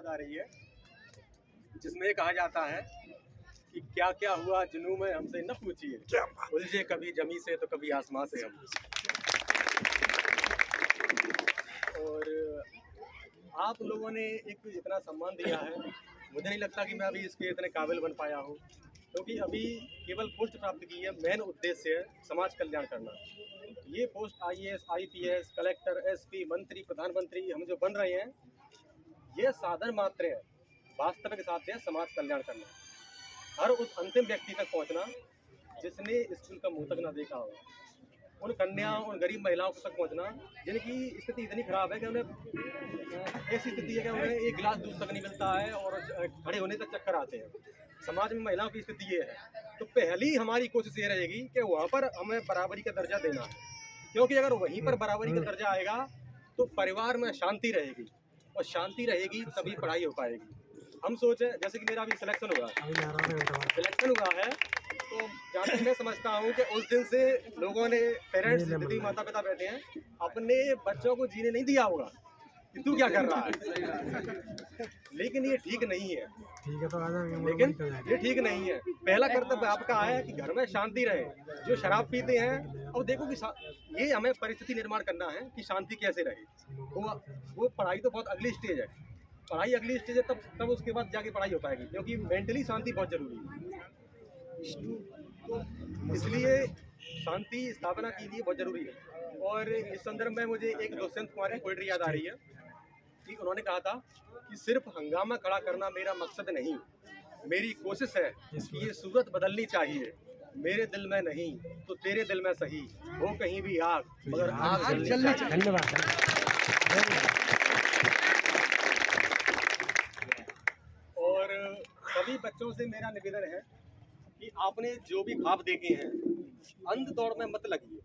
याद आ रही है जिसमें कहा जाता है कि क्या क्या हुआ जुनून में हमसे न पूछिए, उलझे कभी जमी से तो कभी आसमां से हम। और आप लोगों ने एक इतना सम्मान दिया है, मुझे नहीं लगता कि मैं अभी इसके इतने काबिल बन पाया हूँ, क्योंकि अभी केवल पोस्ट प्राप्त की है। मेन उद्देश्य है समाज कल्याण करना। ये post IAS, IPS, collector, SP, मंत्री, प्रधानमंत्री हम जो बन रहे हैं, ये साधन मात्र है। वास्तविक साध्य है समाज कल्याण करना, हर उस अंतिम व्यक्ति तक पहुंचना जिसने स्कूल का मुंह तक ना देखा हो, उन कन्याओं, उन गरीब महिलाओं तक पहुंचना जिनकी स्थिति इतनी खराब है कि उन्हें ऐसी स्थिति है कि उन्हें एक गिलास दूध तक नहीं मिलता है और खड़े होने तक चक्कर आते हैं। समाज में महिलाओं की स्थिति ये है, तो पहली हमारी कोशिश ये रहेगी कि वहाँ पर हमें बराबरी का दर्जा देना है, क्योंकि अगर वहीं पर बराबरी का दर्जा आएगा तो परिवार में शांति रहेगी, और शांति रहेगी तभी पढ़ाई हो पाएगी। हम सोचे, जैसे कि मेरा अभी सिलेक्शन हुआ है, तो जहाँ तक मैं समझता हूँ कि उस दिन से लोगों ने, पेरेंट्स, दीदी, माता पिता बैठे हैं, अपने बच्चों को जीने नहीं दिया होगा कि तू क्या कर रहा है। लेकिन ये ठीक नहीं है, लेकिन ये ठीक नहीं है। पहला कर्तव्य आपका है कि घर में शांति रहे। जो शराब पीते हैं, और देखो कि ये हमें परिस्थिति निर्माण करना है कि शांति कैसे रहे। वो पढ़ाई तो बहुत अगली स्टेज है, पढ़ाई अगली स्टेज है, तब उसके बाद जाके पढ़ाई हो पाएगी, क्योंकि मेंटली शांति बहुत जरूरी है। तो इसलिए शांति स्थापना के लिए बहुत जरूरी है। और इस संदर्भ में मुझे एक दोस्त कुमार की पोएट्री याद आ रही है कि उन्होंने कहा था कि सिर्फ हंगामा खड़ा करना मेरा मकसद नहीं, मेरी कोशिश है कि ये सूरत बदलनी चाहिए। मेरे दिल में नहीं तो तेरे दिल में सही, हो कहीं भी आग मगर आग जलनी चाहिए। धन्यवाद। और सभी बच्चों से मेरा निवेदन है कि आपने जो भी ख्वाब देखे हैं, अंध दौड़ में मत लगिए,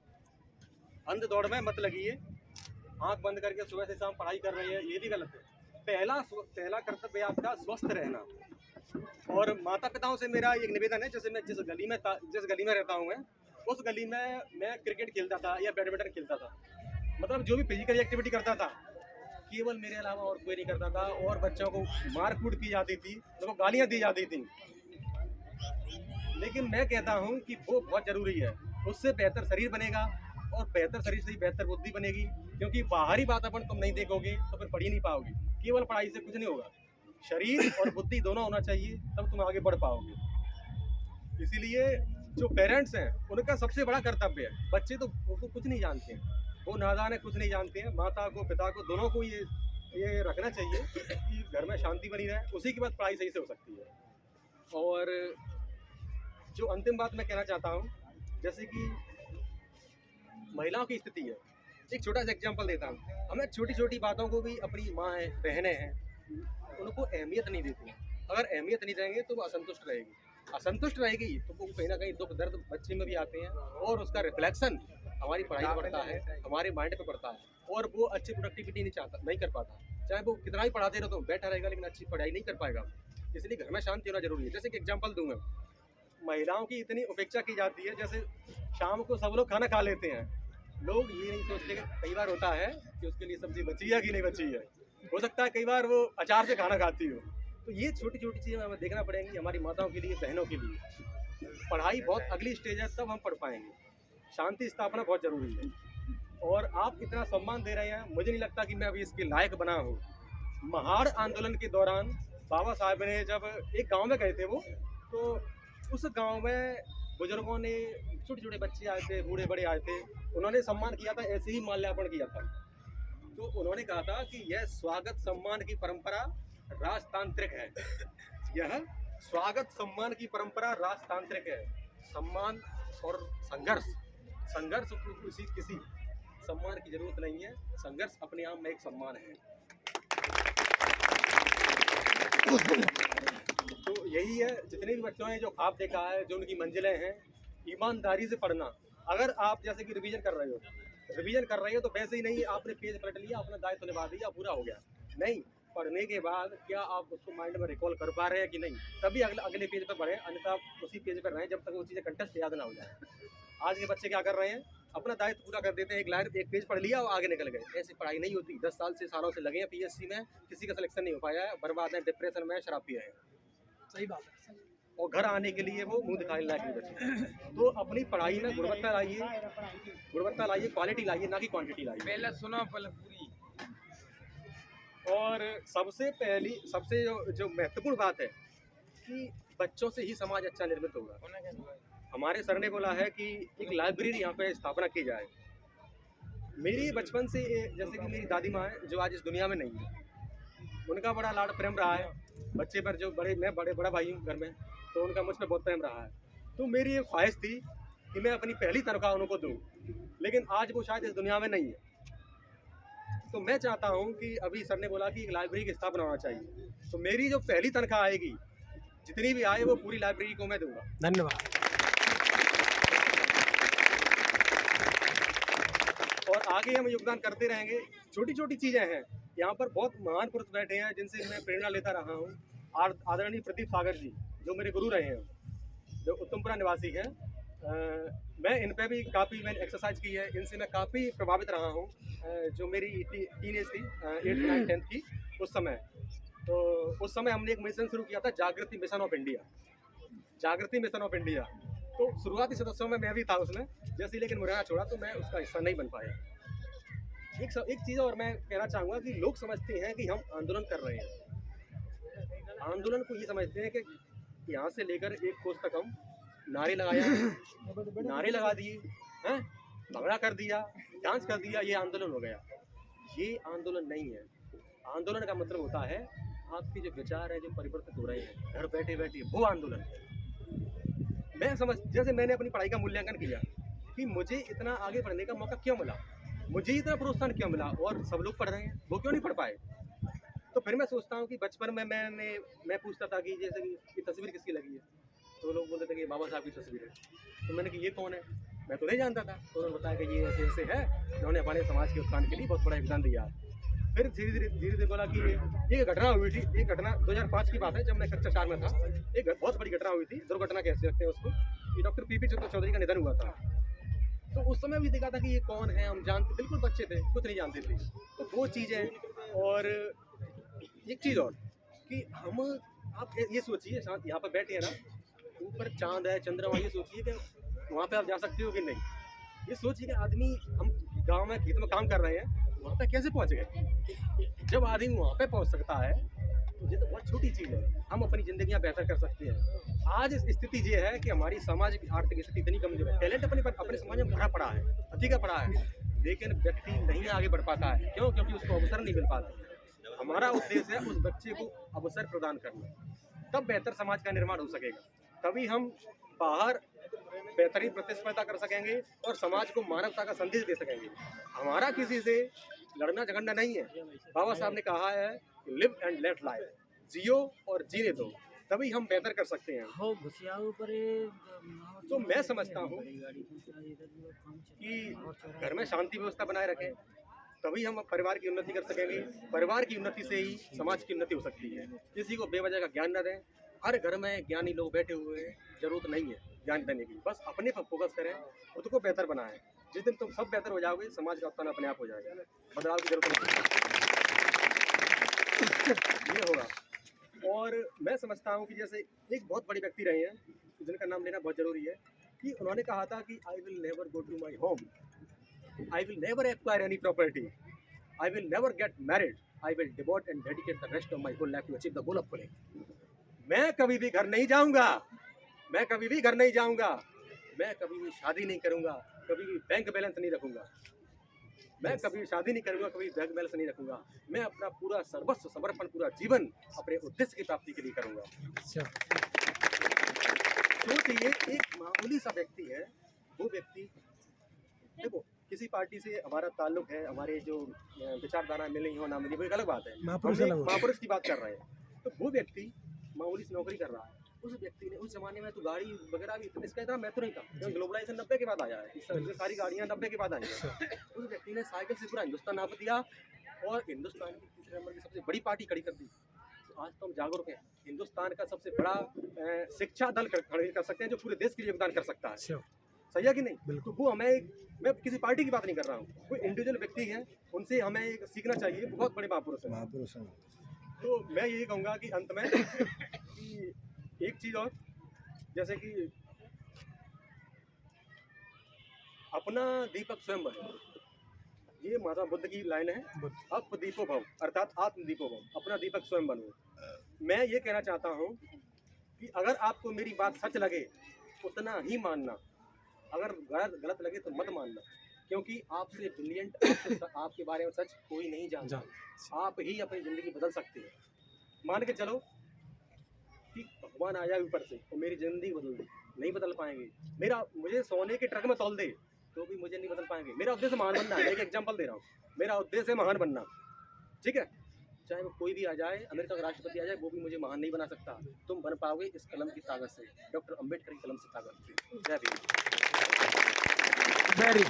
अंध दौड़ में मत लगिए। आंख बंद करके सुबह से शाम पढ़ाई कर रहे हैं, ये भी गलत है। पहला कर्तव्य आपका स्वस्थ रहना। और माता पिताओं से मेरा एक निवेदन है, जैसे मैं जिस गली में रहता हूँ, मैं उस गली में मैं क्रिकेट खेलता था या बैडमिंटन खेलता था, मतलब जो भी फिजिकल एक्टिविटी करता था केवल मेरे अलावा और कोई नहीं करता था। और बच्चों को मार कूट की जाती थी, उनको गालियाँ दी जाती थी। लेकिन मैं कहता हूँ कि वो बहुत ज़रूरी है, उससे बेहतर शरीर बनेगा, और बेहतर शरीर से ही बेहतर बुद्धि बनेगी। क्योंकि बाहरी वातावरण तुम नहीं देखोगे तो फिर पढ़ ही नहीं पाओगे। केवल पढ़ाई से कुछ नहीं होगा, शरीर और बुद्धि दोनों होना चाहिए, तब तुम आगे बढ़ पाओगे। इसीलिए जो पेरेंट्स हैं उनका सबसे बड़ा कर्तव्य है, बच्चे तो उनको कुछ नहीं जानते हैं, वो नादान है, कुछ नहीं जानते हैं। माता को, पिता को, दोनों को ये रखना चाहिए कि घर में शांति बनी रहे, उसी के बाद पढ़ाई सही से हो सकती है। और जो अंतिम बात मैं कहना चाहता हूँ, जैसे कि महिलाओं की स्थिति है, एक छोटा सा एग्जांपल देता हूँ। हमें छोटी छोटी बातों को भी, अपनी माँ है, बहनें हैं, उनको अहमियत नहीं देती। अगर अहमियत नहीं देंगे तो वो असंतुष्ट रहेगी तो वो कहीं ना कहीं दुख दर्द बच्चे में भी आते हैं, और उसका रिफ्लेक्शन हमारी पढ़ाई पर पड़ता है, हमारे माइंड पे पड़ता है, और वो अच्छी प्रोडक्टिविटी नहीं कर पाता। चाहे वो कितना ही पढ़ाते रहो तो बैठा रहेगा, लेकिन अच्छी पढ़ाई नहीं कर पाएगा। इसलिए घर में शांति होना जरूरी है। जैसे कि एग्जाम्पल दूंगा, महिलाओं की इतनी उपेक्षा की जाती है, जैसे शाम को सब लोग खाना खा लेते हैं, लोग ये नहीं सोचते कि कई बार होता है कि उसके लिए सब्जी बची है कि नहीं बची है, हो सकता है कई बार वो अचार से खाना खाती हो। तो ये छोटी छोटी चीज़ें हमें देखना पड़ेंगी हमारी माताओं के लिए, बहनों के लिए। पढ़ाई बहुत अगली स्टेज है, तब हम पढ़ पाएंगे। शांति स्थापना बहुत ज़रूरी है। और आप इतना सम्मान दे रहे हैं, मुझे नहीं लगता कि मैं अभी इसके लायक बना हूँ। महाड़ आंदोलन के दौरान बाबा साहब ने जब एक गाँव में गए थे, वो तो उस गाँव में बुजुर्गों ने, छोटे छोटे बच्चे आए थे, बूढ़े बड़े आए थे, उन्होंने सम्मान किया था, ऐसे ही माल्यार्पण किया था। तो उन्होंने कहा था कि यह स्वागत सम्मान की परंपरा राजतांत्रिक है, यह स्वागत सम्मान की परंपरा राजतांत्रिक है। सम्मान और संघर्ष किसी सम्मान की जरूरत नहीं है, संघर्ष अपने आप में एक सम्मान है। तो यही है, जितने भी बच्चों ने जो ख्वाब देखा है, जो उनकी मंजिलें हैं, ईमानदारी से पढ़ना। अगर आप जैसे कि रिवीजन कर रहे हो तो वैसे ही नहीं आपने पेज पलट लिया, अपना दायित्व निभा दिया, पूरा हो गया नहीं। पढ़ने के बाद क्या आप उसको माइंड में रिकॉल कर पा रहे हैं कि नहीं, तभी अगले पेज पर बढ़े, अन्यथा आप उसी पेज पर रहें जब तक वो चीज़ें कंटेस्ट याद ना हो जाए। आज के बच्चे क्या कर रहे हैं, अपना दायित्व पूरा कर देते हैं, एक लाइन एक पेज पढ़ लिया और आगे निकल गए। ऐसी पढ़ाई नहीं होती। 10 सालों से लगे हैं पीएससी में, किसी का सिलेक्शन नहीं हो पाया है, बर्बाद है, डिप्रेशन में, शराब पिए हैं। सही बात है। और घर आने के लिए वो मुंह दिखाने लायक नहीं बचे। तो अपनी पढ़ाई में गुणवत्ता लाइए, क्वालिटी लाइए, ना कि क्वांटिटी लाइए। पहले सुनो पहले पूरी। और सबसे जो महत्वपूर्ण बात है कि बच्चों से ही समाज अच्छा निर्मित होगा। हमारे सर ने बोला है कि एक लाइब्रेरी यहाँ पे स्थापना की जाए। मेरी बचपन से जैसे कि मेरी दादी माँ है जो आज इस दुनिया में नहीं है, उनका बड़ा लाड प्रेम रहा है बच्चे पर। जो मैं बड़ा भाई हूँ घर में, तो उनका मुझ पर बहुत प्रेम रहा है। तो मेरी एक ख्वाहिश थी कि मैं अपनी पहली तनख्वाह उनको दूँ, लेकिन आज वो शायद इस दुनिया में नहीं है। तो मैं चाहता हूँ कि अभी सर ने बोला कि एक लाइब्रेरी की स्थापना होना चाहिए, तो मेरी जो पहली तनख्वाह आएगी, जितनी भी आए, वो पूरी लाइब्रेरी को मैं दूंगा। धन्यवाद। और आगे हम योगदान करते रहेंगे। छोटी छोटी चीज़ें हैं, यहाँ पर बहुत महान पुरुष बैठे हैं जिनसे मैं प्रेरणा लेता रहा हूँ। आदरणीय प्रदीप सागर जी जो मेरे गुरु रहे हैं, जो उत्तमपुरा निवासी हैं, मैं इन पे भी काफ़ी मैंने एक्सरसाइज की है, इनसे मैं काफ़ी प्रभावित रहा हूँ। जो मेरी टीनेज थी 8th 9th 10th की, उस समय हमने एक मिशन शुरू किया था, जागृति मिशन ऑफ इंडिया। तो शुरुआती सदस्यों में मैं भी था उसमें, जैसे लेकिन मुरैना छोड़ा तो मैं उसका हिस्सा नहीं बन पाया। एक चीज़ और मैं कहना चाहूँगा कि लोग समझते हैं कि हम आंदोलन कर रहे हैं। आंदोलन को ये समझते हैं कि यहाँ से लेकर एक कोस तक हम नारे लगा दिए हैं, भंगड़ा कर दिया, डांस कर दिया, ये आंदोलन हो गया। ये आंदोलन नहीं है। आंदोलन का मतलब होता है आपके जो विचार है जो परिवर्तित हो रहे हैं घर बैठे बैठे, वो आंदोलन। जैसे मैंने अपनी पढ़ाई का मूल्यांकन किया कि मुझे इतना आगे बढ़ने का मौका क्यों मिला, मुझे इतना प्रोत्साहन क्यों मिला, और सब लोग पढ़ रहे हैं, वो क्यों नहीं पढ़ पाए। तो फिर मैं सोचता हूँ कि बचपन में मैं पूछता था कि जैसे कि ये तस्वीर किसकी लगी है, तो लोग बोलते थे कि बाबा साहब की तस्वीर है। तो मैंने कि ये कौन है, मैं तो नहीं जानता था। तो उन्होंने बताया कि ये ऐसे ऐसे है, उन्होंने हमारे समाज के उत्थान के लिए बहुत बड़ा योगदान दिया। फिर धीरे धीरे बोला कि ये घटना हुई थी। एक घटना 2005 की बात है, जब मैं कक्षा 4 में था। एक बहुत बड़ी घटना हुई थी, दुर्घटना कह सकते हैं उसको, कि डॉक्टर पीपी चौधरी का निधन हुआ था। तो उस समय भी देखा था कि ये कौन है, हम जानते, बिल्कुल बच्चे थे, कुछ नहीं जानते थे। तो वो चीज़ें। और एक चीज़ और कि आप ये सोचिए, यहाँ पर बैठे हैं ना, ऊपर चांद है, चंद्रमा, ये सोचिए कि वहाँ पे आप जा सकते हो कि नहीं। ये सोचिए कि आदमी, हम गांव में खेत में काम कर रहे हैं, वहाँ पे कैसे पहुँच गए। जब आदमी वहाँ पे पहुँच सकता है तो ये तो बहुत छोटी चीज़ है। हम अपनी ज़िंदगियाँ बेहतर कर सकते हैं। आज स्थिति ये है कि हमारी सामाजिक आर्थिक स्थिति इतनी कमजोर है। टैलेंट अपने समाज में भरा पड़ा है, अधिक पड़ा है, लेकिन व्यक्ति नहीं आगे बढ़ पाता है। क्यों? क्योंकि उसको अवसर नहीं मिल पाता। हमारा उद्देश्य है उस बच्चे को अवसर प्रदान करना, तब बेहतर समाज का निर्माण हो सकेगा। तभी हम बाहर बेहतरीन प्रतिस्पर्धा कर सकेंगे और समाज को मानवता का संदेश दे सकेंगे। हमारा किसी से लड़ना झगड़ना नहीं है। बाबा साहब ने कहा है लिव एंड लेट लाइफ, जियो और जीने दो, तभी हम बेहतर कर सकते हैं। तो मैं समझता हूँ कि घर में शांति व्यवस्था बनाए रखें, तभी हम परिवार की उन्नति कर सकेंगे। परिवार की उन्नति से ही समाज की उन्नति हो सकती है। किसी को बेवजह का ज्ञान न दें। हर घर में ज्ञानी लोग बैठे हुए हैं, जरूरत नहीं है ज्ञान देने की। बस अपने पर फोकस करें, खुद को बेहतर बनाएं। जिस दिन तुम सब बेहतर हो जाओगे, समाज का उत्थान अपने आप हो जाएगा, बदलाव की जरूरत नहीं ये होगा। और मैं समझता हूँ कि जैसे एक बहुत बड़े व्यक्ति रहे हैं, जिनका नाम लेना बहुत जरूरी है, कि उन्होंने कहा था कि I will never go to my home, I will never acquire any property, I will never get married, I will devote and dedicate the rest of my whole life to achieve the goal of calling. मैं कभी भी घर नहीं जाऊंगा, मैं कभी भी शादी नहीं करूंगा, कभी भी बैंक बैलेंस नहीं रखूंगा, मैं कभी शादी नहीं करूंगा, कभी बैंक बैलेंस नहीं रखूंगा। मैं अपना पूरा सर्वस्व समर्पण, पूरा जीवन अपने उद्देश्य की प्राप्ति के लिए करूंगा। सोचिए, एक मामूली सा व्यक्ति है, वो व्यक्ति, देखो किसी पार्टी से हमारा ताल्लुक है, हमारे जो विचारधारा मिली हो ना मिली, वो एक अलग बात है। महापुरुष की बात कर रहे हैं। तो वो व्यक्ति मामूली से नौकरी कर रहा है। उस व्यक्ति ने, उस जमाने में तो गाड़ी वगैरह भी इसका इतना महत्व नहीं था, क्योंकि ग्लोबलाइजेशन 90 के बाद आया है, सारी गाड़ियाँ 90 के बाद आई हैं। उस व्यक्ति ने साइकिल से पूरा हिंदुस्तान नाप दिया और हिंदुस्तान की तीसरे नंबर की सबसे बड़ी पार्टी खड़ी कर दी। तो आज तो हम जागरूक हैं। हिंदुस्तान का सबसे बड़ा शिक्षा दल खड़े कर सकते हैं, जो पूरे देश के लिए योगदान कर सकता है। सही है कि नहीं? बिल्कुल। वो हमें, मैं किसी पार्टी की बात नहीं कर रहा हूँ, कोई इंडिविजुअल व्यक्ति है, उनसे हमें सीखना चाहिए, बहुत बड़े महापुरुष हैं। महापुरुष हैं। तो मैं यही कहूँगा कि अंत में कि एक चीज़ और, जैसे कि अपना दीपक स्वयं बनो, ये महात्मा बुद्ध की लाइन है। अप दीपो भव, अर्थात आत्म दीपो भव, अपना दीपक स्वयं बनो। मैं ये कहना चाहता हूँ कि अगर आपको मेरी बात सच लगे उतना ही मानना, अगर गलत लगे तो मत मानना, क्योंकि आपसे ब्रिलियंट, आपके बारे में सच कोई नहीं जानता। आप ही अपनी ज़िंदगी बदल सकते हैं। मान के चलो कि भगवान आया ऊपर से और मेरी ज़िंदगी बदल दी, नहीं बदल पाएंगे। मुझे सोने के ट्रक में तौल दे तो भी मुझे नहीं बदल पाएंगे। मेरा उद्देश्य महान बनना है। एक एग्जाम्पल दे रहा हूँ, मेरा उद्देश्य है महान बनना, ठीक है? चाहे वो कोई भी आ जाए, अमेरिका का राष्ट्रपति आ जाए, वो भी मुझे महान नहीं बना सकता। तुम बन पाओगे इस कलम की ताकत से, डॉक्टर अम्बेडकर की कलम से ताकत से। जय भीम। वेरी